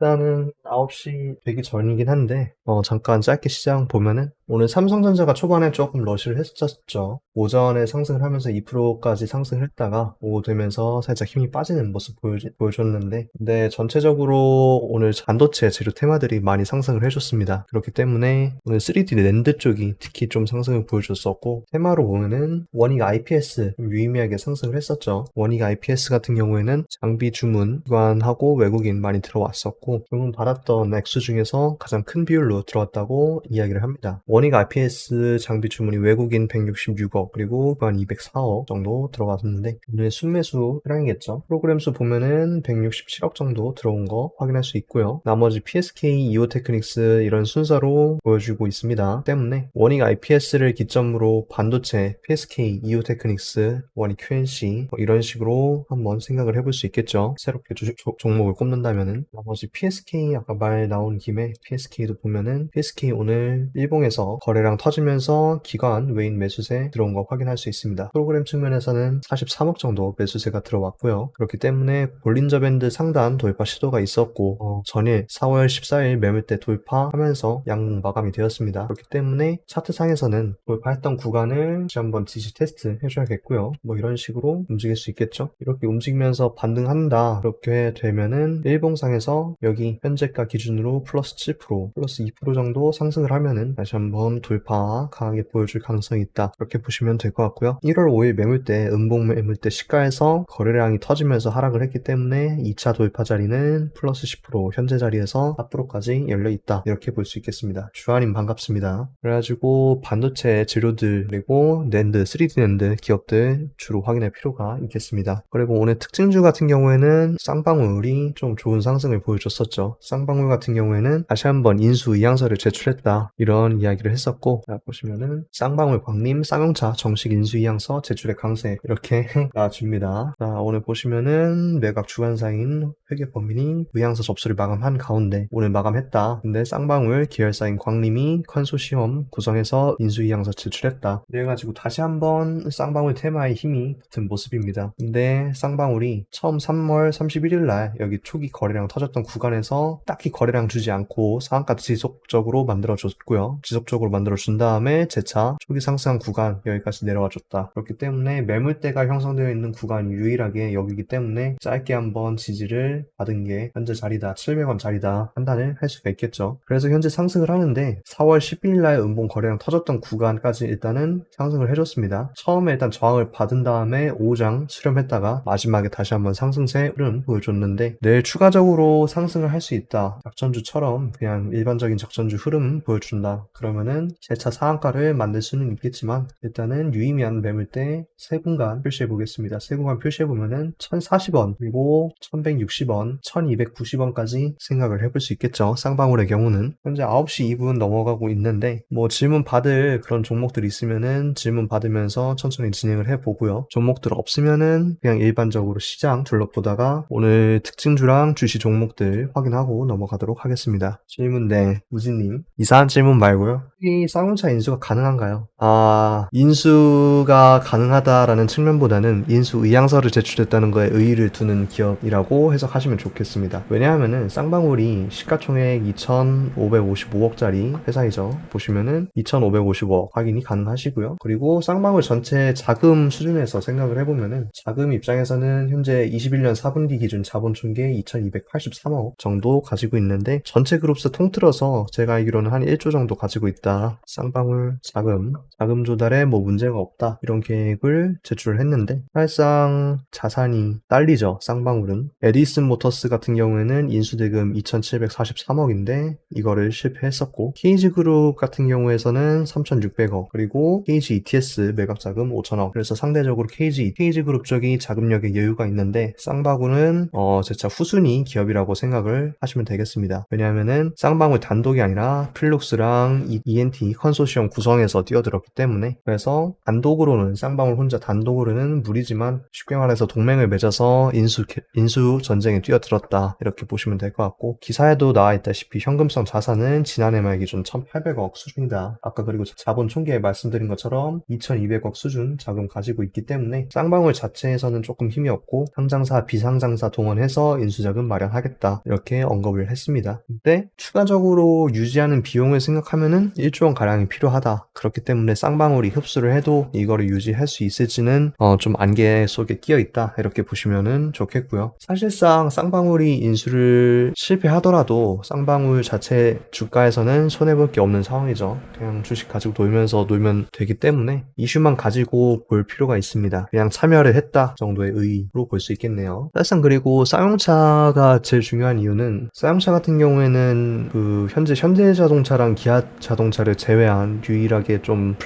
일단은 9시 되기 전이긴 한데, 잠깐 짧게 시장 보면은, 오늘 삼성전자가 초반에 조금 러시를 했었죠. 오전에 상승을 하면서 2%까지 상승을 했다가, 오후 되면서 살짝 힘이 빠지는 모습 보여줬는데, 근데 전체적으로 오늘 반도체 재료 테마들이 많이 상승을 해줬습니다. 그렇기 때문에 오늘 3D 랜드 쪽이 특히 좀 상승을 보여줬었고, 테마로 보면은 원익 IPS 좀 유의미하게 상승을 했었죠. 원익 IPS 같은 경우에는 장비 주문 기관하고 외국인 많이 들어왔었고, 주문 받았던 액수 중에서 가장 큰 비율로 들어왔다고 이야기를 합니다. 원익 IPS 장비 주문이 외국인 166억 그리고 기관 204억 정도 들어왔는데, 오늘 순매수 회랑이겠죠. 프로그램 수 보면은 167억 정도 들어온 거 확인할 수 있고요. 나머지 PSK, 이오테크닉스 이런 순서로 보여주고 있습니다. 때문에 원익 IPS를 기점으로 반도체, PSK, 이오테크닉스, 원익 QNC 이런 식으로 한번 생각을 해볼 수 있겠죠. 새롭게 종목을 꼽는다면은. 나머지 PSK 아까 말 나온 김에 PSK도 보면은 PSK 오늘 일봉에서 거래량 터지면서 기관 외인 매수세 들어온 거 확인할 수 있습니다. 프로그램 측면에서는 43억 정도 매수세가 들어왔고요. 그렇기 때문에 볼린저 밴드 상단 돌파 시도가 있었고, 전일 4월 14일 매물대 돌파하면서 양봉 마감이 되었습니다. 그렇기 때문에 차트상에서는 돌파했던 구간을 다시 한번 지지 테스트 해줘야겠고요. 뭐 이런 식으로 움직일 수 있겠죠. 이렇게 움직이면서 반등한다 그렇게 되면은 일봉상에서 여기 현재가 기준으로 플러스 7%, 플러스 2% 정도 상승을 하면은 다시 한번 돌파 강하게 보여줄 가능성이 있다. 그렇게 보시면 될 것 같고요. 1월 5일 매물대, 음봉 매물대 시가에서 거래량이 터지면서 하락을 했기 때문에 2차 돌파 자리는 플러스 10%, 현재 자리에서 앞으로까지 열려 있다. 이렇게 볼 수 있겠습니다. 주한님 반갑습니다. 그래가지고 반도체 재료들 그리고 낸드, 3D 낸드 기업들 주로 확인할 필요가 있겠습니다. 그리고 오늘 특징주 같은 경우에는 쌍방울이 좀 좋은 상승을 보여줬었죠. 쌍방울 같은 경우에는 다시 한번 인수 의향서를 제출했다 이런 이야기를 했었고, 자, 보시면은 쌍방울 광림 쌍용차 정식 인수 의향서 제출의 강세 이렇게 나와줍니다. 자, 오늘 보시면은 매각 주관사인 회계법인이 의향서 접수를 마감한 가운데 오늘 마감했다. 근데 쌍방울 계열사인 광림이 컨소시엄 구성해서 인수 의향서 제출했다. 그래가지고 다시 한번 쌍방울 테마의 힘이 붙은 모습입니다. 근데 쌍방울이 처음 3월 31일 날 여기 초기 거래량 터졌던 구간에서 딱히 거래량 주지 않고 상한가 지속적으로 만들어줬고요. 지속적으로 만들어준 다음에 재차 초기 상승한 구간 여기까지 내려와 줬다. 그렇기 때문에 매물대가 형성되어 있는 구간이 유일하게 여기기 때문에 짧게 한번 지지를 받은 게 현재 자리다, 700원 자리다 판단을 할 수가 있겠죠. 그래서 현재 상승을 하는데 4월 12일 날 음봉 거래량 터졌던 구간까지 일단은 상승을 해줬습니다. 처음에 일단 저항을 받은 다음에 5장 수렴했다가 마지막에 다시 한번 상승세 흐름 보여줬는데, 내일 추가적으로 상승을 할 수 있다. 작전주처럼 그냥 일반적인 작전주 흐름 보여준다. 그러면은 재차 상한가를 만들 수는 있겠지만 일단은 유의미한 매물대 세 공간 표시해 보겠습니다. 세 공간 표시해 보면은 1040원 그리고 1160원, 1290원까지 생각을 해볼 수 있겠죠. 쌍방울의 경우는 현재 9시 2분 넘어가고 있는데, 뭐 질문 받을 그런 종목들이 있으면은 질문 받으면서 천천히 진행을 해보고요. 종목들 없으면은 그냥 일반적으로 시장 둘러보다가 오늘 특징주랑 주시 종목들 확인하고 넘어가도록 하겠습니다. 질문 네, 우진님. 이상한 질문 말고요. 이 쌍용차 인수가 가능한가요? 인수가 가능하다라는 측면보다는 인수 의향서를 제출했다는 거에 의의를 두는 기업이라고 해석하시면 좋겠습니다. 왜냐하면은 쌍방울이 시가총액 2,555억짜리 회사이죠. 보시면은 2,555억 확인이 가능하시고요. 그리고 쌍방울 전체 자금 수준에서 생각을 해보면은 자금 입장에서는 현재 21년 4분기 기준 자본 총계 2,283억 정도 가지고 있는데, 전체 그룹사 통틀어서 제가 알기로는 한 1조 정도 가지고 있다. 쌍방울 자금 조달에 뭐 문제가 없다 이런 계획을 제출을 했는데, 사실상 자산이 딸리죠. 쌍방울은 에디슨 모터스 같은 경우에는 인수대금 2,743억인데 이거를 실패했었고, KG그룹 같은 경우에서는 3,600억 그리고 KG ETS 매각 자금 5,000억. 그래서 상대적으로 KG그룹 쪽이 자금력에 여유가 있는데, 쌍방울은 재차 후순위 기업이라고 생각을 하시면 되겠습니다. 왜냐하면은 쌍방울 단독이 아니라 필룩스랑 ENT 컨소시엄 구성에서 뛰어들었기 때문에, 그래서 단독으로는 쌍방울 혼자 단독으로는 무리지만 쉽게 말해서 동맹을 맺어서 인수 전쟁에 뛰어들었다, 이렇게 보시면 될 것 같고, 기사에도 나와 있다시피 현금성 자산은 지난해 말 기준 1,800억 수준이다. 아까 그리고 자본 총계에 말씀드린 것처럼 2,200억 수준 자금 가지고 있기 때문에 쌍방울 자체에서는 조금 힘이 없고 상장사, 비상장사 동원해서 인수자금 마련하겠다, 이렇게 언급을 했습니다. 근데 추가적으로 유지하는 비용을 생각하면은 1조 원 가량이 필요하다. 그렇기 때문에 쌍방울이 흡수를 해도 이거를 유지할 수 있을지는 좀 안개 속에 끼어 있다, 이렇게 보시면은 좋겠고요. 사실상 쌍방울이 인수를 실패하더라도 쌍방울 자체 주가에서는 손해볼 게 없는 상황이죠. 그냥 주식 가지고 놀면 되기 때문에 이슈만 가지고 볼 필요가 있습니다. 그냥 참여를 했다 정도의 의의로 볼 수 있겠네요. 사실상 그리고 쌍용차가 제일 중요한 이유는, 쌍용차 같은 경우에는 그 현재 현대자동차랑 기아자동차를 제외한 유일하게 좀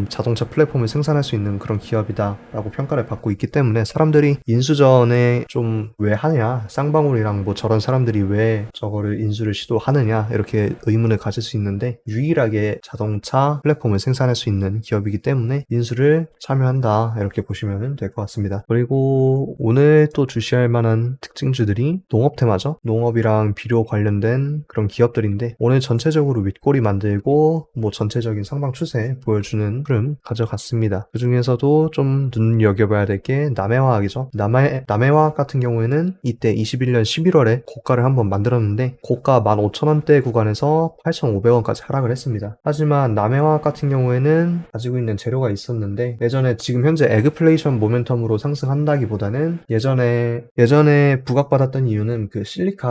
자동차 플랫폼을 생산할 수 있는 그런 기업이다 라고 평가를 받고 있기 때문에, 사람들이 인수전에 좀 왜 하냐, 쌍방울이랑 뭐 저런 사람들이 왜 저거를 인수를 시도하느냐, 이렇게 의문을 가질 수 있는데, 유일하게 자동차 플랫폼을 생산할 수 있는 기업이기 때문에 인수를 참여한다, 이렇게 보시면 될 것 같습니다. 그리고 오늘 또 주시할 만한 특징주들이 농업 테마죠. 농업이랑 비료 관련된 그런 기업들인데, 오늘 전체적으로 윗꼬리 만들고 뭐 전체적인 상방 추세 보여주는 흐름 가져갔습니다. 그 중에서도 좀 눈여겨봐야 될 게 남해화학이죠. 남해화학 같은 경우에는 이때 21년 11월에 고가를 한번 만들었는데, 고가 15,000원대 구간에서 8,500원까지 하락을 했습니다. 하지만 남해화학 같은 경우에는 가지고 있는 재료가 있었는데, 예전에 지금 현재 에그플레이션 모멘텀으로 상승한다기보다는 예전에 부각받았던 이유는 그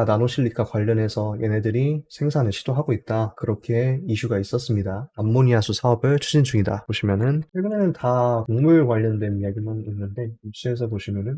나노실리카 관련해서 얘네들이 생산을 시도하고 있다, 그렇게 이슈가 있었습니다. 암모니아수 사업을 추진 중이다. 보시면은 최근에는 다 곡물 관련된 이야기만 있는데,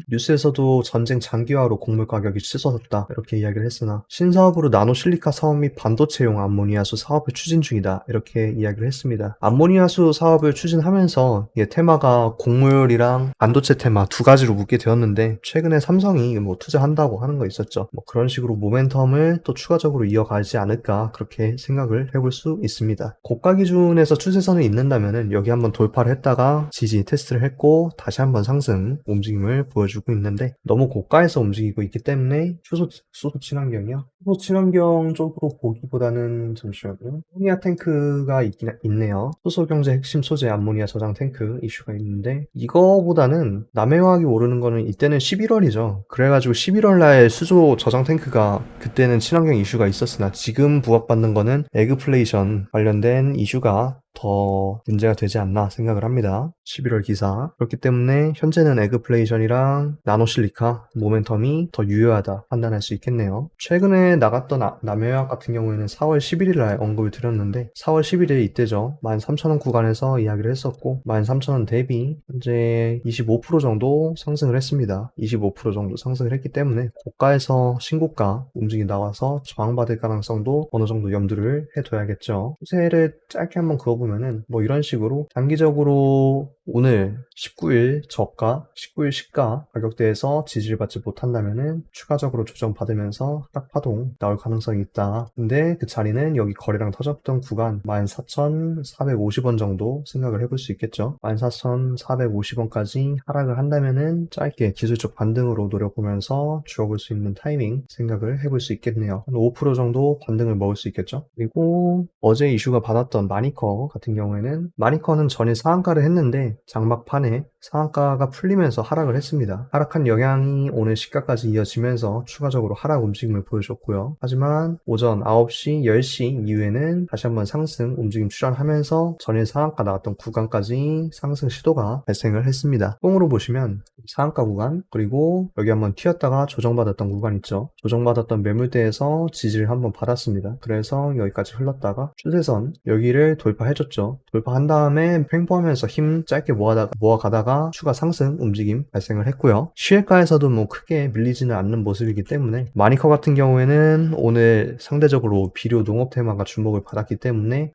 뉴스에서도 전쟁 장기화로 곡물 가격이 치솟았다, 이렇게 이야기를 했으나, 신사업으로 나노실리카 사업 및 반도체용 암모니아수 사업을 추진 중이다, 이렇게 이야기를 했습니다. 암모니아수 사업을 추진하면서 테마가 곡물이랑 반도체 테마 두 가지로 묶게 되었는데, 최근에 삼성이 뭐 투자한다고 하는 거 있었죠. 뭐 그런 식으로 모멘텀을 또 추가적으로 이어가지 않을까, 그렇게 생각을 해볼 수 있습니다. 고가 기준에서 추세선을 잇는다면은 여기 한번 돌파를 했다가 지지 테스트를 했고 다시 한번 상승 움직임을 보여주고 있는데, 너무 고가에서 움직이고 있기 때문에 수소 친환경이요? 수소 친환경 쪽으로 보기보다는, 잠시만요. 암모니아 탱크가 있네요. 수소 경제 핵심 소재 암모니아 저장 탱크 이슈가 있는데, 이거보다는 남해화학이 오르는 거는 이때는 11월이죠. 그래가지고 11월날 수소 저장 탱크가 그때는 친환경 이슈가 있었으나, 지금 부각받는 거는 에그플레이션 관련된 이슈가 더 문제가 되지 않나 생각을 합니다. 11월 기사. 그렇기 때문에 현재는 에그플레이션이랑 나노실리카 모멘텀이 더 유효하다 판단할 수 있겠네요. 최근에 나갔던 남해화학 같은 경우에는 4월 11일 날 언급을 드렸는데, 4월 11일 이때죠. 13,000원 구간에서 이야기를 했었고, 13,000원 대비 현재 25% 정도 상승을 했습니다. 25% 정도 상승을 했기 때문에 고가에서 신고가 움직이 나와서 저항받을 가능성도 어느 정도 염두를 해둬야겠죠. 추세를 짧게 한번 그어보면은 뭐 이런 식으로 단기적으로 오늘 19일 저가, 19일 시가 가격대에서 지지를 받지 못한다면은 추가적으로 조정받으면서 하락 파동 나올 가능성이 있다. 근데 그 자리는 여기 거래량 터졌던 구간 14,450원 정도 생각을 해볼 수 있겠죠. 14,450원까지 하락을 한다면은 짧게 기술적 반등으로 노려보면서 주어볼 수 있는 타이밍 생각을 해볼 수 있겠네요. 한 5% 정도 반등을 먹을 수 있겠죠. 그리고 어제 이슈가 받았던 마니커 같은 경우에는, 마니커는 전일 상한가를 했는데 장막판에 상한가가 풀리면서 하락을 했습니다. 하락한 영향이 오늘 시가까지 이어지면서 추가적으로 하락 움직임을 보여줬고요. 하지만 오전 9시, 10시 이후에는 다시 한번 상승 움직임 출현하면서 전일 상한가 나왔던 구간까지 상승 시도가 발생을 했습니다. 뽕으로 보시면 상한가 구간, 그리고 여기 한번 튀었다가 조정받았던 구간 있죠. 조정받았던 매물대에서 지지를 한번 받았습니다. 그래서 여기까지 흘렀다가 추세선 여기를 돌파해줬죠. 돌파한 다음에 횡보하면서 힘 짧게 짧게 모아가다가 추가 상승 움직임 발생을 했고요. 시외가에서도 뭐 크게 밀리지는 않는 모습이기 때문에 마니커 같은 경우에는 오늘 상대적으로 비료 농업 테마가 주목을 받았기 때문에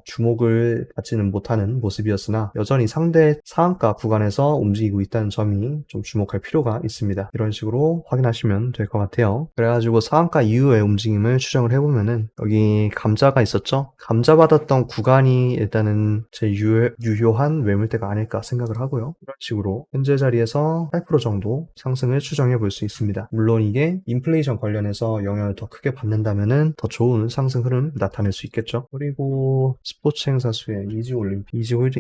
주목을 받지는 못하는 모습이었으나 여전히 상대 상한가 구간에서 움직이고 있다는 점이 좀 주목할 필요가 있습니다. 이런 식으로 확인하시면 될 것 같아요. 그래가지고 상한가 이후의 움직임을 추정을 해보면은 여기 감자가 있었죠? 감자 받았던 구간이 일단은 제 유효한 매물대가 아닐까 생각을 하고요. 이런 식으로 현재 자리에서 8% 정도 상승을 추정해 볼 수 있습니다. 물론 이게 인플레이션 관련해서 영향을 더 크게 받는다면은 더 좋은 상승 흐름 나타낼 수 있겠죠. 그리고 스포츠 행사 수혜,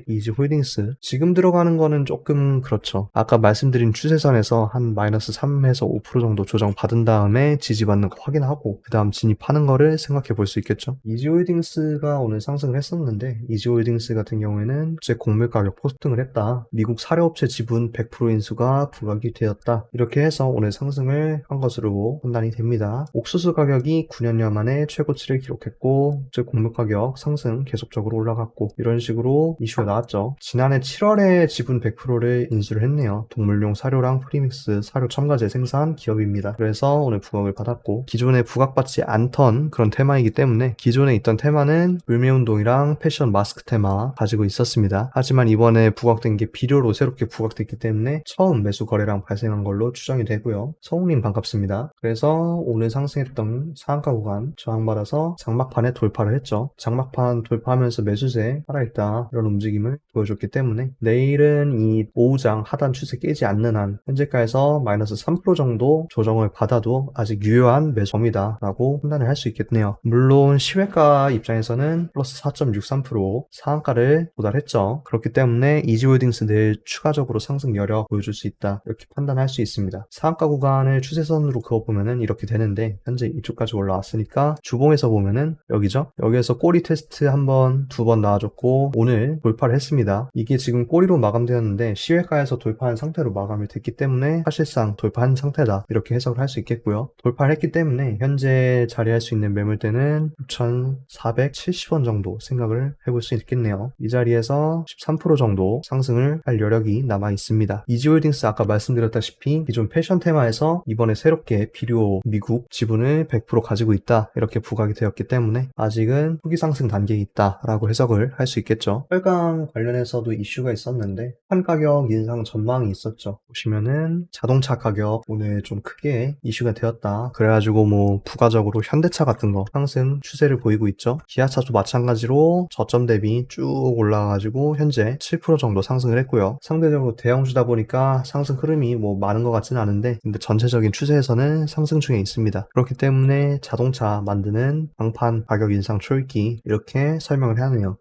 이지홀딩스 지금 들어가는 거는 조금 그렇죠. 아까 말씀드린 추세선에서 한 마이너스 3에서 5% 정도 조정 받은 다음에 지지받는 거 확인하고 그 다음 진입하는 거를 생각해 볼 수 있겠죠. 이지홀딩스가 오늘 상승을 했었는데 이지홀딩스 같은 경우에는 국제 곡물 가격 폭등을 했다. 미국 사료업체 지분 100% 인수가 부각이 되었다. 이렇게 해서 오늘 상승을 한 것으로 판단이 됩니다. 옥수수 가격이 9년여 만에 최고치를 기록했고 국제 곡물 가격 상승 계속적으로 올라갔고 이런 식으로 이슈가 나왔죠. 지난해 7월에 지분 100%를 인수를 했네요. 동물용 사료랑 프리믹스 사료 첨가제 생산 기업입니다. 그래서 오늘 부각을 받았고 기존에 부각받지 않던 그런 테마이기 때문에 기존에 있던 테마는 불매운동이랑 패션 마스크 테마 가지고 있었습니다. 하지만 이번에 부각된 게 비료로 새롭게 부각됐기 때문에 처음 매수 거래량 발생한 걸로 추정이 되고요. 성우님 반갑습니다. 그래서 오늘 상승했던 상한가 구간 저항받아서 장막판에 돌파를 했죠. 장막판 돌파하면서 매수세 살아있다 이런 움직임을 보여줬기 때문에 내일은 이 오후장 하단 추세 깨지 않는 한 현재가에서 마이너스 3% 정도 조정을 받아도 아직 유효한 매수입니다 라고 판단을 할 수 있겠네요. 물론 시외가 입장에서는 플러스 4.63% 상한가를 도달했죠. 그렇기 때문에 이지홀딩스 내일 추가적으로 상승 여력 보여줄 수 있다 이렇게 판단할 수 있습니다. 상한가 구간을 추세선으로 그어보면은 이렇게 되는데 현재 이쪽까지 올라왔으니까 주봉에서 보면은 여기죠. 여기에서 꼬리 테스트 한 번, 두 번 나와줬고 오늘 돌파를 했습니다. 이게 지금 꼬리로 마감되었는데 시외가에서 돌파한 상태로 마감이 됐기 때문에 사실상 돌파한 상태다 이렇게 해석을 할 수 있겠고요. 돌파를 했기 때문에 현재 자리할 수 있는 매물대는 6,470원 정도 생각을 해볼 수 있겠네요. 이 자리에서 13% 정도 상승을 할 여력이 남아 있습니다. 이지홀딩스 아까 말씀드렸다시피 기존 패션 테마에서 이번에 새롭게 비료 미국 지분을 100% 가지고 있다 이렇게 부각이 되었기 때문에 아직은 후기 상승 단계에 있다 라고 해석을 할 수 있겠죠. 철강 관련해서도 이슈가 있었는데 판 가격 인상 전망이 있었죠. 보시면은 자동차 가격 오늘 좀 크게 이슈가 되었다. 그래가지고 뭐 부가적으로 현대차 같은 거 상승 추세를 보이고 있죠. 기아차도 마찬가지로 저점 대비 쭉 올라가가지고 현재 7% 정도 상승을 했고요. 상대적으로 대형주다 보니까 상승 흐름이 뭐 많은 것 같지는 않은데 근데 전체적인 추세에서는 상승 중에 있습니다. 그렇기 때문에 자동차 만드는 방판 가격 인상 초읽기 이렇게 설명을 하네요.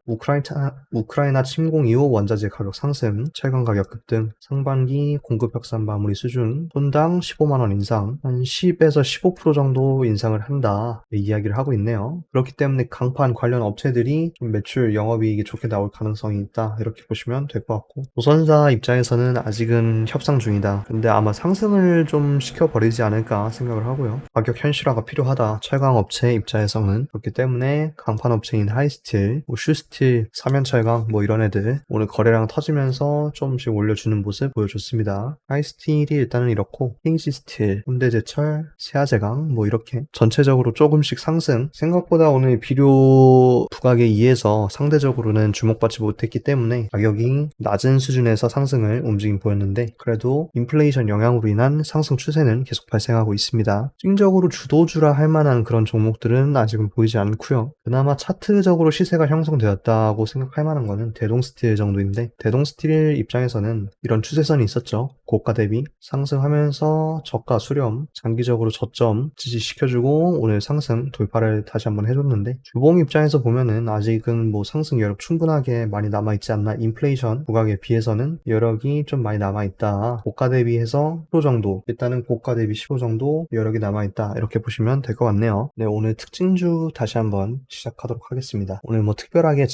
우크라이나 침공 이후 원자재 가격 상승, 철강 가격 급등, 상반기 공급 확산 마무리 수준, 톤당 15만원 인상, 한 10에서 15% 정도 인상을 한다 이야기를 하고 있네요. 그렇기 때문에 강판 관련 업체들이 좀 매출 영업이익이 좋게 나올 가능성이 있다 이렇게 보시면 될 것 같고 조선사 입장에서는 아직은 협상 중이다. 근데 아마 상승을 좀 시켜버리지 않을까 생각을 하고요. 가격 현실화가 필요하다. 철강 업체 입장에서는 그렇기 때문에 강판 업체인 하이스틸, 뭐 슈스틸, 사면철강 뭐 이런 애들 오늘 거래량 터지면서 조금씩 올려주는 모습 보여줬습니다. 하이스틸이 일단은 이렇고 킹시스틸, 현대제철, 세아제강 뭐 이렇게 전체적으로 조금씩 상승. 생각보다 오늘 비료 부각에 의해서 상대적으로는 주목받지 못했기 때문에 가격이 낮은 수준에서 상승을 움직임 보였는데 그래도 인플레이션 영향으로 인한 상승 추세는 계속 발생하고 있습니다. 특징적으로 주도주라 할 만한 그런 종목들은 아직은 보이지 않고요. 그나마 차트적으로 시세가 형성되었다고 생각할 만한 거는 대동스틸 정도인데 대동스틸 입장에서는 이런 추세선이 있었죠. 고가 대비 상승하면서 저가 수렴 장기적으로 저점 지지시켜주고 오늘 상승 돌파를 다시 한번 해줬는데 주봉 입장에서 보면은 아직은 뭐 상승 여력 충분하게 많이 남아있지 않나. 인플레이션 부각에 비해서는 여력이 좀 많이 남아있다. 고가 대비해서 10% 정도 일단은 고가 대비 15 정도 여력이 남아있다 이렇게 보시면 될 것 같네요. 네, 오늘 특징주 다시 한번 시작하도록 하겠습니다. 오늘 뭐 특별하게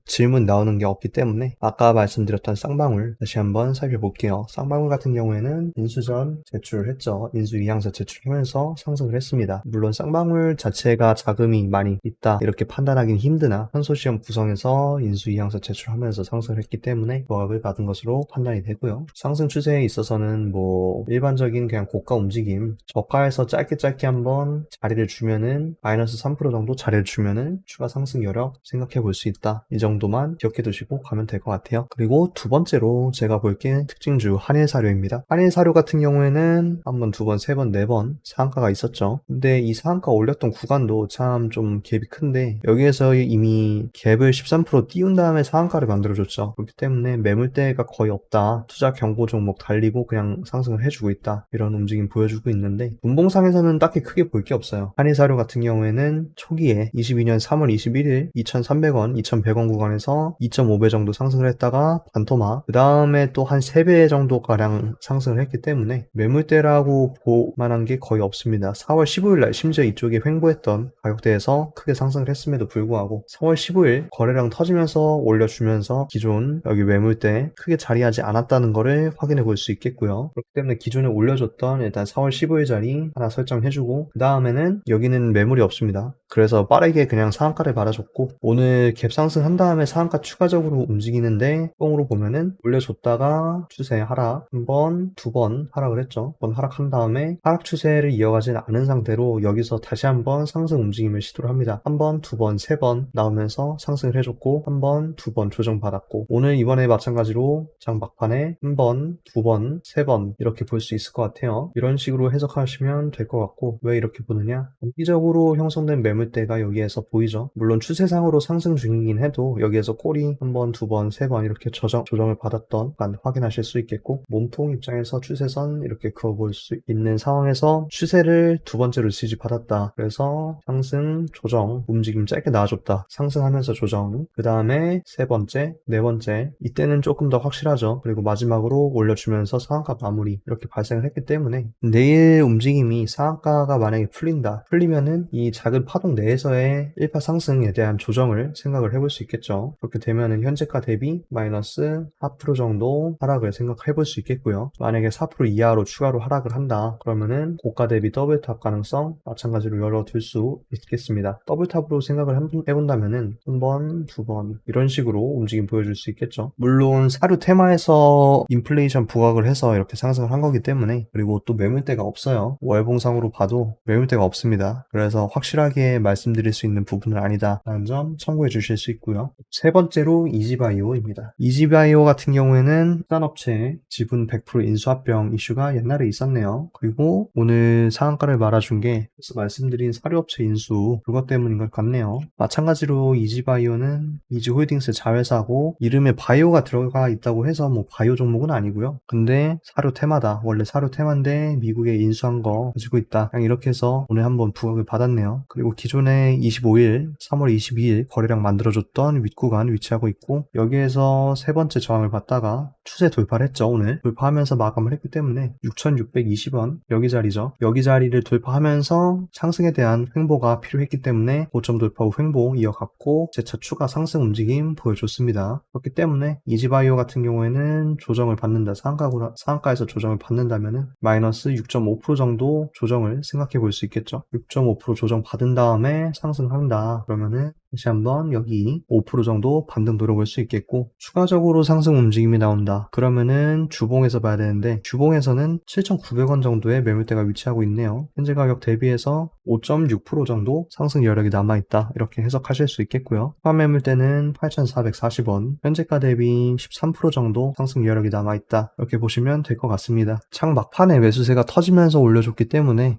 질문 나오는 게 없기 때문에 아까 말씀드렸던 쌍방울 다시 한번 살펴볼게요. 쌍방울 같은 경우에는 인수전 제출을 했죠. 인수 이항서 제출하면서 상승을 했습니다. 물론 쌍방울 자체가 자금이 많이 있다 이렇게 판단하기는 힘드나 현소시험 구성에서 인수 이항서 제출하면서 상승을 있기 때문에 부각을 받은 것으로 판단이 되고요. 상승 추세에 있어서는 뭐 일반적인 그냥 고가 움직임, 저가에서 짧게 한번 자리를 주면은 마이너스 3% 정도 자리를 주면은 추가 상승 여력 생각해 볼 수 있다. 이 정도만 기억해 두시고 가면 될 것 같아요. 그리고 두 번째로 제가 볼 게 특징주 한일사료입니다. 한일사료 같은 경우에는 한 번, 두 번, 세 번, 네 번 상한가가 있었죠. 근데 이 상한가 올렸던 구간도 참 좀 갭이 큰데 여기에서 이미 갭을 13% 띄운 다음에 상한가를 만들어줬죠. 그렇기 때문에 매물대가 거의 없다. 투자 경고 종목 달리고 그냥 상승을 해주고 있다. 이런 움직임 보여주고 있는데 분봉상에서는 딱히 크게 볼 게 없어요. 한일사료 같은 경우에는 초기에 22년 3월 21일 2,300원, 2,100원 구간에서 2.5배 정도 상승을 했다가 반토막, 그 다음에 또 한 3배 정도가량 상승을 했기 때문에 매물대라고 볼 만한 게 거의 없습니다. 4월 15일 날 심지어 이쪽에 횡보했던 가격대에서 크게 상승을 했음에도 불구하고 4월 15일 거래량 터지면서 올려주면서 기존 여기 매물대 크게 자리하지 않았다는 거를 확인해 볼 수 있겠고요. 그렇기 때문에 기존에 올려줬던 일단 4월 15일 자리 하나 설정해주고 그 다음에는 여기는 매물이 없습니다. 그래서 빠르게 그냥 상한가를 말아줬고 오늘 갭 상승한 다음에 상한가 추가적으로 움직이는데 뽕으로 보면은 올려줬다가 추세 하락 한 번, 두 번 하락을 했죠. 한 번 하락한 다음에 하락 추세를 이어가진 않은 상태로 여기서 다시 한번 상승 움직임을 시도를 합니다. 한 번, 두 번, 세 번 나오면서 상승을 해줬고 한 번, 두 번 조정받았고 오늘 이번에 마찬가지로 장 막판에 한 번, 두 번, 세 번 이렇게 볼 수 있을 것 같아요. 이런 식으로 해석하시면 될 것 같고 왜 이렇게 보느냐? 단기적으로 형성된 매물대가 여기에서 보이죠. 물론 추세상으로 상승 중이긴 해도 여기에서 꼬리 한 번, 두 번, 세 번 이렇게 조정을 받았던 간 확인하실 수 있겠고 몸통 입장에서 추세선 이렇게 그어볼 수 있는 상황에서 추세를 두 번째로 지지받았다. 그래서 상승, 조정, 움직임 짧게 나와줬다. 상승하면서 조정, 그 다음에 세 번째, 네 번째 이때는 조금 더 확실하죠. 그리고 마지막으로 올려주면서 상한가 마무리 이렇게 발생을 했기 때문에 내일 움직임이 상한가가 만약에 풀리면은 이 작은 파동 내에서의 1파 상승에 대한 조정을 생각을 해볼 수 있겠죠. 그렇게 되면은 현재가 대비 마이너스 4% 정도 하락을 생각해 볼 수 있겠고요. 만약에 4% 이하로 추가로 하락을 한다 그러면은 고가 대비 더블탑 가능성 마찬가지로 열어둘 수 있겠습니다. 더블탑으로 생각을 해본다면은 한 번, 두 번 이런 식으로 움직임 보여줄 수 있겠죠. 물론 사료 테마에서 인플레이션 부각을 해서 이렇게 상승을 한 거기 때문에 그리고 또 매물대가 없어요. 월봉상으로 봐도 매물대가 없습니다. 그래서 확실하게 말씀드릴 수 있는 부분은 아니다 라는 점 참고해 주실 수 있고요. 세 번째로 이지바이오입니다. 이지바이오 같은 경우에는 수산업체 지분 100% 인수합병 이슈가 옛날에 있었네요. 그리고 오늘 상한가를 말아준 게 그래서 말씀드린 사료업체 인수 그것 때문인 것 같네요. 마찬가지로 이지바이오는 이지홀딩스 자회사고 이름에 바이오가 들어가 있다고 해서 뭐 바이오 종목은 아니고요. 근데 사료 테마다 원래 사료 테마인데 미국에 인수한 거 가지고 있다. 그냥 이렇게 해서 오늘 한번 부각을 받았네요. 그리고 기존에 25일, 3월 22일 거래량 만들어줬던 윗구간 위치하고 있고 여기에서 세 번째 저항을 받다가 추세 돌파를 했죠. 오늘 돌파하면서 마감을 했기 때문에 6,620원 여기 자리죠. 여기 자리를 돌파하면서 상승에 대한 횡보가 필요했기 때문에 고점 돌파 후 횡보 이어갔고 재차 추가 상승 움직임 보여줬습니다. 그렇기 때문에 이지바이오 같은 경우에는 조정을 받는다. 상한가에서 조정을 받는다면은 마이너스 6.5% 정도 조정을 생각해 볼 수 있겠죠. 6.5% 조정 받은 다음에 상승한다. 그러면은 다시 한번 여기 5% 정도 반등 노려볼 수 있겠고 추가적으로 상승 움직임이 나온다. 그러면은 주봉에서 봐야 되는데 주봉에서는 7,900원 정도의 매물대가 위치하고 있네요. 현재 가격 대비해서 5.6% 정도 상승 여력이 남아있다. 이렇게 해석하실 수 있겠고요. 추가 매물대는 8,440원 현재가 대비 13% 정도 상승 여력이 남아있다. 이렇게 보시면 될 것 같습니다. 창 막판에 매수세가 터지면서 올려줬기 때문에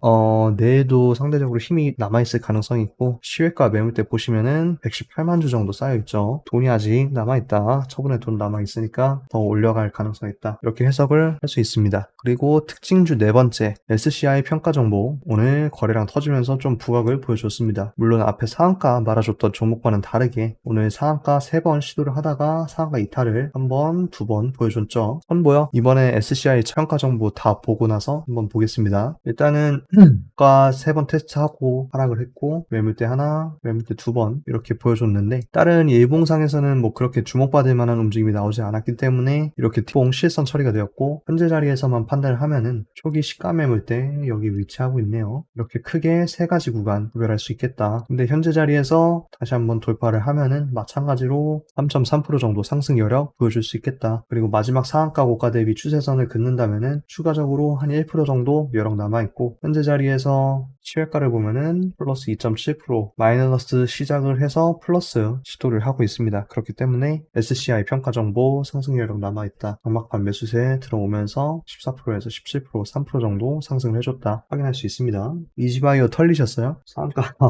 내일도 상대적으로 힘이 남아있을 가능성이 있고 시외가 매물대 보시면은 118만 주 정도 쌓여있죠. 돈이 아직 남아있다. 처분에 돈 남아있으니까 더 올려갈 가능성이 있다. 이렇게 해석을 할 수 있습니다. 그리고 특징주 네 번째 SCI 평가 정보 오늘 거래량 터지면서 좀 부각을 보여줬습니다. 물론 앞에 상한가 말아줬던 종목과는 다르게 오늘 상한가 3번 시도를 하다가 상한가 이탈을 한 번, 두 번 보여줬죠. 선보여 이번에 SCI 평가 정보 다 보고 나서 한번 보겠습니다. 일단은 가 3번 테스트하고 하락을 했고 매물대 하나, 매물대 2번 이렇게 보여줬는데 다른 일봉상에서는 뭐 그렇게 주목받을 만한 움직임이 나오지 않았기 때문에 이렇게 T봉 실선 처리가 되었고 현재 자리에서만 판단을 하면은 초기 시가 매물대 여기 위치하고 있네요. 이렇게 크게 세 가지 구간 구별할 수 있겠다. 근데 현재 자리에서 다시 한번 돌파를 하면은 마찬가지로 3.3% 정도 상승 여력 보여줄 수 있겠다. 그리고 마지막 상한가 고가 대비 추세선을 긋는다면은 추가적으로 한 1% 정도 여력 남아있고, 현재 자리에서 시외가를 보면은 플러스 2.7% 마이너스 시작을 해서 플러스 시도를 하고 있습니다. 그렇기 때문에 SCI 평가 정보 상승 여력 남아있다. 강막판 매수세 들어오면서 14%에서 17%, 3% 정도 상승을 해줬다. 확인할 수 있습니다. 이지바이오 털리셨어요?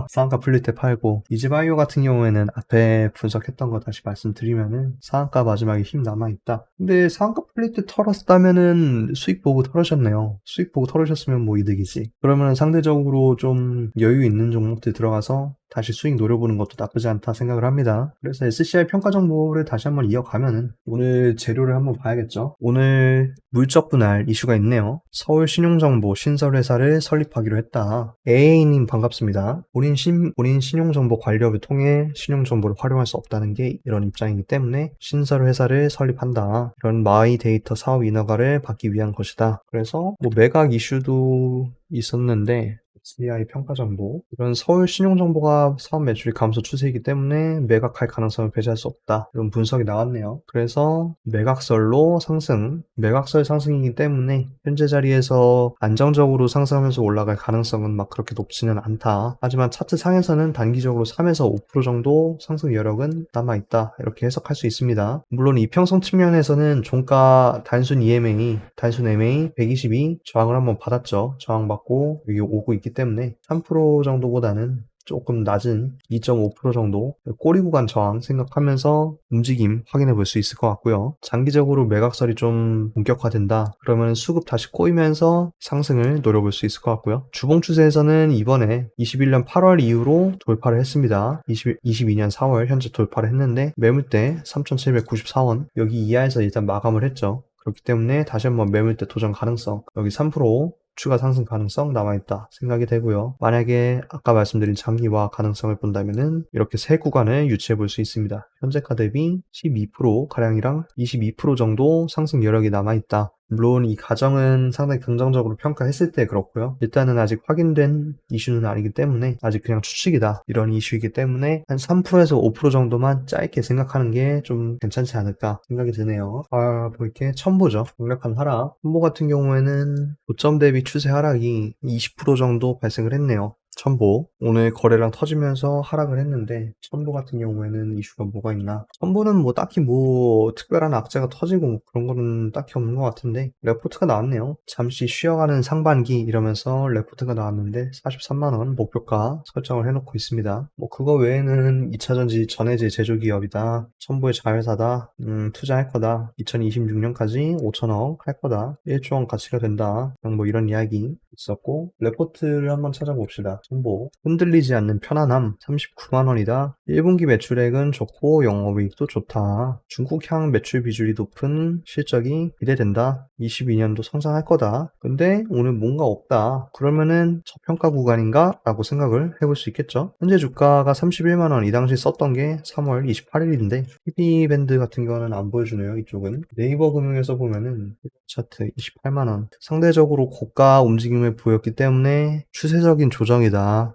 상한가 풀릴 때 팔고, 이지바이오 같은 경우에는 앞에 분석했던 거 다시 말씀드리면은 상한가 마지막에 힘 남아있다. 근데 상한가 풀릴 때 털었다면은 수익 보고 털으셨네요. 수익 보고 털으셨으면 뭐 이득이지. 그러면 상대적으로 좀 여유 있는 종목들 들어가서 다시 수익 노려보는 것도 나쁘지 않다 생각을 합니다. 그래서 SCI 평가 정보를 다시 한번 이어가면은 오늘 재료를 한번 봐야겠죠. 오늘 물적 분할 이슈가 있네요. 서울 신용정보 신설회사를 설립하기로 했다. AA님 반갑습니다. 본인 신용정보 관리업을 통해 신용정보를 활용할 수 없다는 게 이런 입장이기 때문에 신설회사를 설립한다. 이런 마이 데이터 사업 인허가를 받기 위한 것이다. 그래서 뭐 매각 이슈도 있었는데 SBI 평가 정보, 이런 서울 신용 정보가 사업 매출이 감소 추세이기 때문에 매각할 가능성을 배제할 수 없다. 이런 분석이 나왔네요. 그래서 매각설로 상승, 매각설 상승이기 때문에 현재 자리에서 안정적으로 상승하면서 올라갈 가능성은 막 그렇게 높지는 않다. 하지만 차트 상에서는 단기적으로 3에서 5% 정도 상승 여력은 남아있다. 이렇게 해석할 수 있습니다. 물론 이평선 측면에서는 종가 단순 EMA, 단순 MA 122 저항을 한번 받았죠. 저항받고 여기 오고 있기 때문에 3% 정도보다는 조금 낮은 2.5% 정도 꼬리 구간 저항 생각하면서 움직임 확인해 볼 수 있을 것 같고요. 장기적으로 매각설이 좀 본격화된다. 그러면 수급 다시 꼬이면서 상승을 노려볼 수 있을 것 같고요. 주봉 추세에서는 이번에 21년 8월 이후로 돌파를 했습니다. 22년 4월 현재 돌파를 했는데 매물대 3,794원 여기 이하에서 일단 마감을 했죠. 그렇기 때문에 다시 한번 매물대 도전 가능성, 여기 3% 추가 상승 가능성 남아있다 생각이 되고요. 만약에 아까 말씀드린 장기화 가능성을 본다면은 이렇게 세 구간을 유추해 볼 수 있습니다. 현재가 대비 12% 가량이랑 22% 정도 상승 여력이 남아있다. 물론 이 가정은 상당히 긍정적으로 평가했을 때 그렇고요. 일단은 아직 확인된 이슈는 아니기 때문에 아직 그냥 추측이다. 이런 이슈이기 때문에 한 3%에서 5% 정도만 짧게 생각하는 게 좀 괜찮지 않을까 생각이 드네요. 볼게 첨보죠. 강력한 하락. 첨보 같은 경우에는 고점 대비 추세 하락이 20% 정도 발생을 했네요. 첨보 오늘 거래량 터지면서 하락을 했는데, 첨보 같은 경우에는 이슈가 뭐가 있나? 첨보는 뭐 딱히 뭐 특별한 악재가 터지고 뭐 그런 거는 딱히 없는 것 같은데, 레포트가 나왔네요. 잠시 쉬어가는 상반기 이러면서 레포트가 나왔는데 43만원 목표가 설정을 해놓고 있습니다. 뭐 그거 외에는 2차전지 전해질 제조기업이다, 첨보의 자회사다, 투자할 거다, 2026년까지 5천억 할 거다, 1조 원 가치가 된다, 뭐 이런 이야기 있었고, 레포트를 한번 찾아봅시다. 첨보 흔들리지 않는 편안함 39만원이다. 1분기 매출액은 좋고 영업이익도 좋다. 중국향 매출 비중이 높은 실적이 기대된다. 22년도 성장할 거다. 근데 오늘 뭔가 없다. 그러면은 저평가 구간인가? 라고 생각을 해볼 수 있겠죠. 현재 주가가 31만원, 이 당시 썼던 게 3월 28일인데 PB밴드 같은 경우는 안 보여주네요. 이쪽은 네이버 금융에서 보면은 차트 28만원, 상대적으로 고가 움직임을 보였기 때문에 추세적인 조정이다.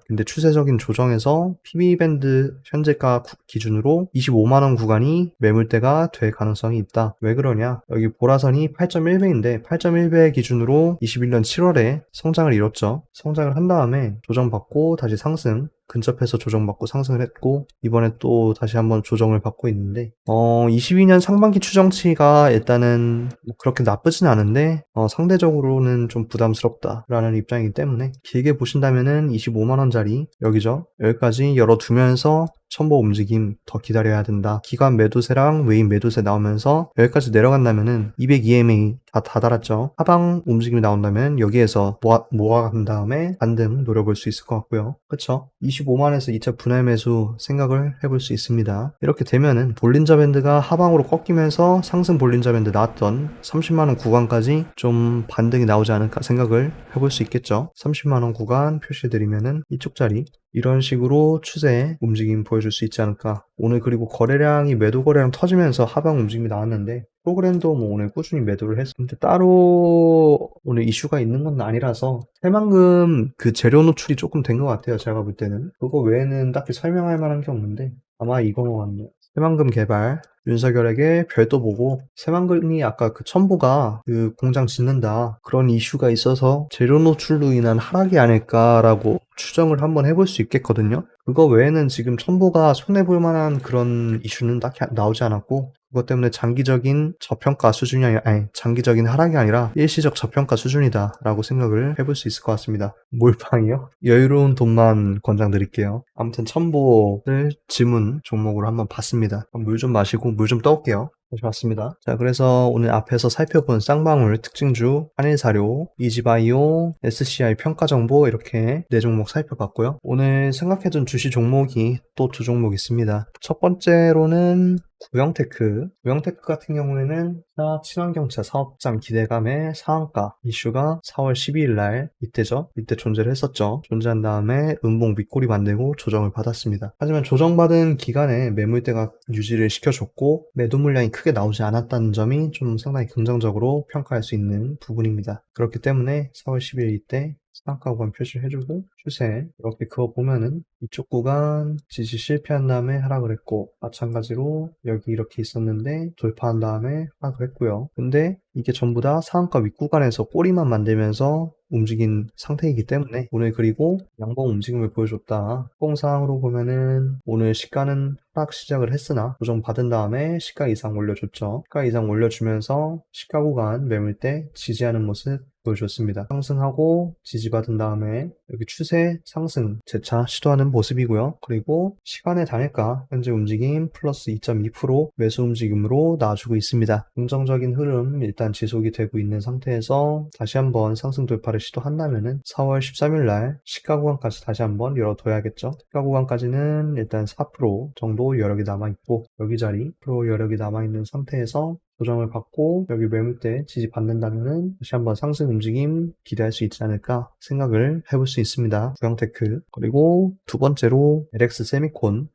근데 추세적인 조정에서 PB밴드 현재가 기준으로 25만원 구간이 매물대가 될 가능성이 있다. 왜 그러냐? 여기 보라선이 8.1배인데 8.1배 기준으로 21년 7월에 성장을 이뤘죠. 성장을 한 다음에 조정받고 다시 상승, 근접해서 조정받고 상승을 했고, 이번에 또 다시 한번 조정을 받고 있는데 22년 상반기 추정치가 일단은 뭐 그렇게 나쁘진 않은데 상대적으로는 좀 부담스럽다라는 입장이기 때문에 길게 보신다면은 25만원짜리 여기죠. 여기까지 열어두면서 첨보 움직임 더 기다려야 된다. 기관 매도세랑 외인 매도세 나오면서 여기까지 내려간다면은 200EMA 다 달았죠. 하방 움직임이 나온다면 여기에서 모아간 다음에 반등 노려볼 수 있을 것 같고요. 그쵸? 25만에서 2차 분할 매수 생각을 해볼 수 있습니다. 이렇게 되면은 볼린저 밴드가 하방으로 꺾이면서 상승 볼린저 밴드 나왔던 30만원 구간까지 좀 반등이 나오지 않을까 생각을 해볼 수 있겠죠. 30만원 구간 표시해드리면은 이쪽 자리, 이런 식으로 추세 움직임 보여줄 수 있지 않을까. 오늘 그리고 거래량이 매도 거래량 터지면서 하방 움직임이 나왔는데 프로그램도 뭐 오늘 꾸준히 매도를 했었는데 따로 오늘 이슈가 있는 건 아니라서 새만금 그 재료 노출이 조금 된 것 같아요. 제가 볼 때는. 그거 외에는 딱히 설명할 만한 게 없는데 아마 이건 것 같네요. 새만금 개발, 윤석열에게 별도 보고, 새만금이 아까 그 첨보가 그 공장 짓는다 그런 이슈가 있어서 재료 노출로 인한 하락이 아닐까라고 추정을 한번 해볼 수 있겠거든요. 그거 외에는 지금 첨보가 손해볼 만한 그런 이슈는 딱히 나오지 않았고, 그것 때문에 장기적인 저평가 수준이 아니 장기적인 하락이 아니라 일시적 저평가 수준이다라고 생각을 해볼 수 있을 것 같습니다. 몰빵이요? 여유로운 돈만 권장드릴게요. 아무튼 첨보를 지문 종목으로 한번 봤습니다. 물 좀 마시고 물 좀 떠올게요. 다시 왔습니다. 자, 그래서 오늘 앞에서 살펴본 쌍방울, 특징주, 한일사료, 이지바이오, SCI 평가정보 이렇게 4종목 살펴봤고요. 오늘 생각해둔 주시 종목이 또 2종목 있습니다. 첫 번째로는 구형테크 같은 경우에는 친환경차 사업장 기대감의 상한가 이슈가 4월 12일 날 이때죠. 이때 존재를 했었죠. 존재한 다음에 음봉 윗꼬리 만들고 조정을 받았습니다. 하지만 조정받은 기간에 매물대가 유지를 시켜줬고 매도 물량이 크게 나오지 않았다는 점이 좀 상당히 긍정적으로 평가할 수 있는 부분입니다. 그렇기 때문에 4월 10일 이때 상한가 구간 표시를 해주고 추세 이렇게 그어보면은 이쪽 구간 지지 실패한 다음에 하락을 했고 마찬가지로 여기 이렇게 있었는데 돌파한 다음에 하락을 했고요. 근데 이게 전부 다 상한가 윗구간에서 꼬리만 만들면서 움직인 상태이기 때문에 오늘 그리고 양봉 움직임을 보여줬다. 폭봉상으로 보면은 오늘 시가는 하락 시작을 했으나 조정 받은 다음에 시가 이상 올려줬죠. 시가 이상 올려주면서 시가 구간 매물대 지지하는 모습 보여줬습니다. 상승하고 지지받은 다음에 여기 추세 상승 재차 시도하는 모습이고요. 그리고 시간의 단일가 현재 움직임 플러스 2.2% 매수 움직임으로 나와주고 있습니다. 긍정적인 흐름 일단 지속이 되고 있는 상태에서 다시 한번 상승 돌파를 시도한다면은 4월 13일 날 시가 구간까지 다시 한번 열어둬야겠죠. 시가 구간까지는 일단 4% 정도 여력이 남아있고 여기 자리 프로 여력이 남아있는 상태에서 조정을 받고 여기 매물대 지지 받는다면은 다시 한번 상승 움직임 기대할 수 있지 않을까 생각을 해볼 수 있습니다. 구형테크 그리고 두 번째로 LX 세미콘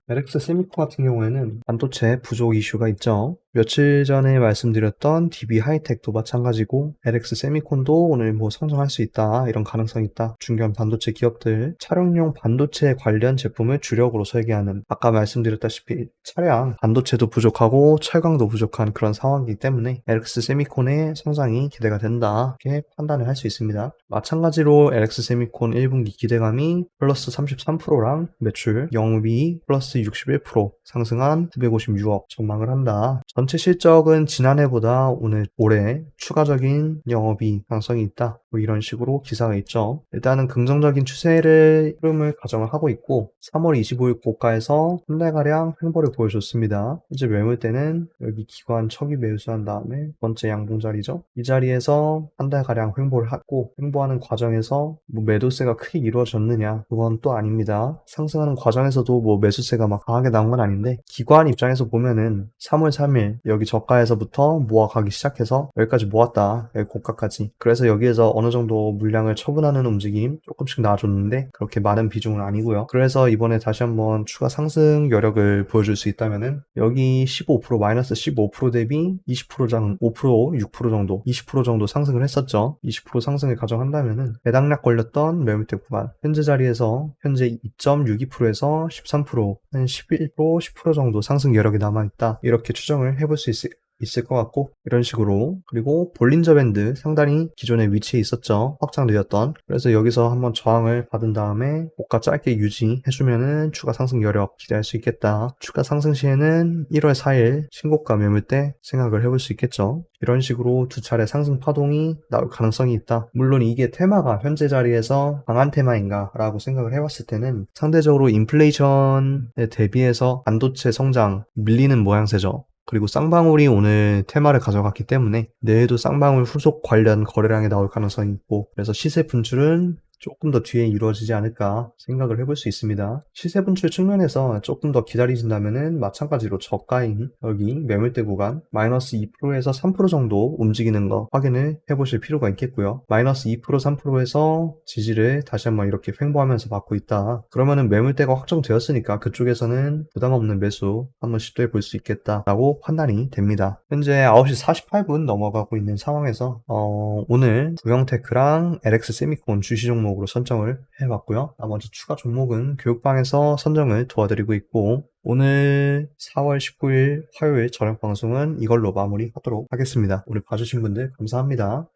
같은 경우에는 반도체 부족 이슈가 있죠. 며칠 전에 말씀드렸던 DB 하이텍도 마찬가지고 LX 세미콘도 오늘 뭐 성장할 수 있다 이런 가능성이 있다. 중견 반도체 기업들 차량용 반도체 관련 제품을 주력으로 설계하는 아까 말씀드렸다시피 차량 반도체도 부족하고 철강도 부족한 그런 상황이기 때문에 LX 세미콘의 성장이 기대가 된다 이렇게 판단을 할 수 있습니다. 마찬가지로 LX 세미콘 1분기 기대감이 플러스 33%랑 매출 영업이익 플러스 61% 상승한 956억 전망을 한다. 전체 실적은 지난해보다 올해 추가적인 영업이익 가능성이 있다. 뭐 이런 식으로 기사가 있죠. 일단은 긍정적인 흐름을 가정을 하고 있고 3월 25일 고가에서 한 달가량 횡보를 보여줬습니다. 현재 매물대는 여기 기관 척이 매수한 다음에 두 번째 양봉 자리죠. 이 자리에서 한 달가량 횡보를 하고 횡보하는 과정에서 뭐 매도세가 크게 이루어졌느냐 그건 또 아닙니다. 상승하는 과정에서도 뭐 매수세가 막 강하게 나온 건 아닌데 기관 입장에서 보면은 3월 3일 여기 저가에서부터 모아가기 시작해서 여기까지 모았다. 여기 고가까지. 그래서 여기에서 어느 정도 물량을 처분하는 움직임 조금씩 나와줬는데 그렇게 많은 비중은 아니고요. 그래서 이번에 다시 한번 추가 상승 여력을 보여줄 수 있다면은 여기 15% 마이너스 15% 대비 20% 5% 6% 정도 20% 정도 상승을 했었죠. 20% 상승을 가정한다면은 배당락 걸렸던 매물대 구간 현재 자리에서 현재 2.62%에서 13% 한 11% 10% 정도 상승 여력이 남아있다. 이렇게 추정을 해볼 수 있을 것 같고 이런 식으로 그리고 볼린저 밴드 상단이 기존에 위치해 있었죠. 확장되었던 그래서 여기서 한번 저항을 받은 다음에 고가 짧게 유지해주면은 추가 상승 여력 기대할 수 있겠다. 추가 상승 시에는 1월 4일 신고가 매물대 생각을 해볼 수 있겠죠. 이런 식으로 두 차례 상승 파동이 나올 가능성이 있다. 물론 이게 테마가 현재 자리에서 강한 테마인가 라고 생각을 해봤을 때는 상대적으로 인플레이션에 대비해서 반도체 성장 밀리는 모양새죠. 그리고 쌍방울이 오늘 테마를 가져갔기 때문에 내일도 쌍방울 후속 관련 거래량이 나올 가능성이 있고 그래서 시세 분출은 조금 더 뒤에 이루어지지 않을까 생각을 해볼 수 있습니다. 시세 분출 측면에서 조금 더 기다리신다면은 마찬가지로 저가인 여기 매물대 구간 마이너스 2%에서 3% 정도 움직이는 거 확인을 해보실 필요가 있겠고요. 마이너스 2% 3%에서 지지를 다시 한번 이렇게 횡보하면서 받고 있다. 그러면은 매물대가 확정되었으니까 그쪽에서는 부담 없는 매수 한번 시도해 볼 수 있겠다라고 판단이 됩니다. 현재 9시 48분 넘어가고 있는 상황에서 오늘 구형테크랑 LX 세미콘 주시 종목으로 선정을 해봤고요. 나머지 추가 종목은 교육방에서 선정을 도와드리고 있고 오늘 4월 19일 화요일 저녁 방송은 이걸로 마무리하도록 하겠습니다. 오늘 봐주신 분들 감사합니다.